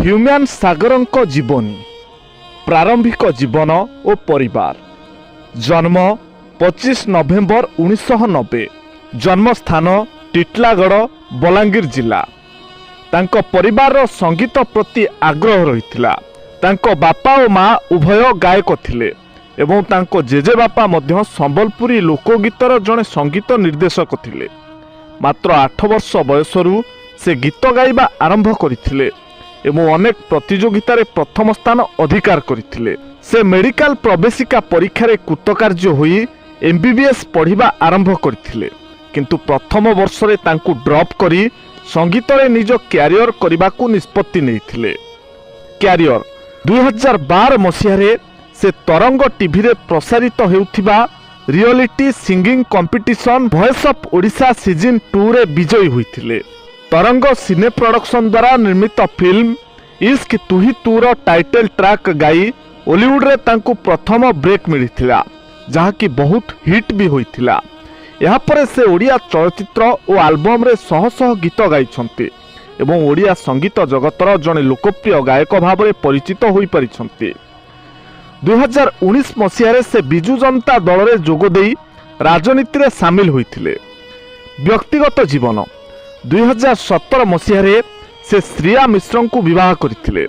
Human ସାଗରଙ୍କ ଜୀବନୀ ପ୍ରାରମ୍ଭିକ ଜୀବନ ଓ ପରିବାର। ଜନ୍ମ 25 ନଭେମ୍ବର 1990। ଜନ୍ମସ୍ଥାନ ଟିଟଲାଗଡ଼, ବଲାଙ୍ଗୀର ଜିଲ୍ଲା। ତାଙ୍କ ପରିବାରର ସଙ୍ଗୀତ ପ୍ରତି ଆଗ୍ରହ ରହିଥିଲା। ତାଙ୍କ ବାପା ଓ ମା ଉଭୟ ଗାୟକ ଥିଲେ ଏବଂ ତାଙ୍କ ଜେଜେବାପା ମଧ୍ୟ ସମ୍ବଲପୁରୀ ଲୋକଗୀତର ଜଣେ ସଙ୍ଗୀତ ନିର୍ଦ୍ଦେଶକ ଥିଲେ। ମାତ୍ର 8 ବର୍ଷ ବୟସରୁ ସେ ଗୀତ ଗାଇବା ଆରମ୍ଭ କରିଥିଲେ ଏବଂ ଅନେକ ପ୍ରତିଯୋଗିତାରେ ପ୍ରଥମ ସ୍ଥାନ ଅଧିକାର କରିଥିଲେ। ସେ ମେଡିକାଲ ପ୍ରବେଶିକା ପରୀକ୍ଷାରେ କୃତକାର୍ଯ୍ୟ ହୋଇ MBBS ପଢ଼ିବା ଆରମ୍ଭ କରିଥିଲେ, କିନ୍ତୁ ପ୍ରଥମ ବର୍ଷରେ ତାଙ୍କୁ ଡ୍ରପ୍ କରି ସଙ୍ଗୀତରେ ନିଜ କ୍ୟାରିୟର କରିବାକୁ ନିଷ୍ପତ୍ତି ନେଇଥିଲେ। କ୍ୟାରିୟର 2012 ମସିହାରେ ସେ ତରଙ୍ଗ ଟିଭିରେ ପ୍ରସାରିତ ହେଉଥିବା reality singing competition voice of Odisha season 2ରେ ବିଜୟୀ ହୋଇଥିଲେ। ତରଙ୍ଗ ସିନେ ପ୍ରଡକ୍ସନ୍ ଦ୍ୱାରା ନିର୍ମିତ ଫିଲ୍ମ ଇସ୍କ ତୁ ହି ତୁର ଟାଇଟେଲ୍ ଟ୍ରାକ୍ ଗାଇ ଓଲିଉଡରେ ତାଙ୍କୁ ପ୍ରଥମ ବ୍ରେକ୍ ମିଳିଥିଲା, ଯାହାକି ବହୁତ ହିଟ୍ ବି ହୋଇଥିଲା। ଏହାପରେ ସେ ଓଡ଼ିଆ ଚଳଚ୍ଚିତ୍ର ଓ ଆଲବମ୍ରେ ଶହ ଶହ ଗୀତ ଗାଇଛନ୍ତି ଏବଂ ଓଡ଼ିଆ ସଙ୍ଗୀତ ଜଗତର ଜଣେ ଲୋକପ୍ରିୟ ଗାୟକ ଭାବରେ ପରିଚିତ ହୋଇପାରିଛନ୍ତି। 2019 ମସିହାରେ ସେ ବିଜୁ ଜନତା ଦଳରେ ଯୋଗଦେଇ ରାଜନୀତିରେ ସାମିଲ ହୋଇଥିଲେ। ବ୍ୟକ୍ତିଗତ ଜୀବନ 2017 ମସିହାରେ ସେ ଶ୍ରିୟା ମିଶ୍ରଙ୍କୁ ବିବାହ କରିଥିଲେ,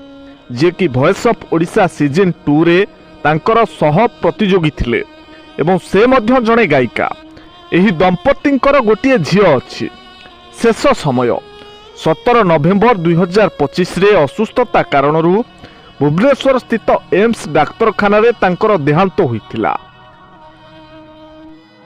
ଯିଏକି ଭଏସ୍ ଅଫ୍ ଓଡ଼ିଶା ସିଜନ୍ 2ରେ ତାଙ୍କର ସହ ପ୍ରତିଯୋଗୀ ଥିଲେ ଏବଂ ସେ ମଧ୍ୟ ଜଣେ ଗାୟିକା। ଏହି ଦମ୍ପତିଙ୍କର ଗୋଟିଏ ଝିଅ ଅଛି। ଶେଷ ସମୟ 17 ନଭେମ୍ବର 2025ରେ ଅସୁସ୍ଥତା କାରଣରୁ ଭୁବନେଶ୍ୱର ସ୍ଥିତ ଏମ୍ସ ଡାକ୍ତରଖାନାରେ ତାଙ୍କର ଦେହାନ୍ତ ହୋଇଥିଲା।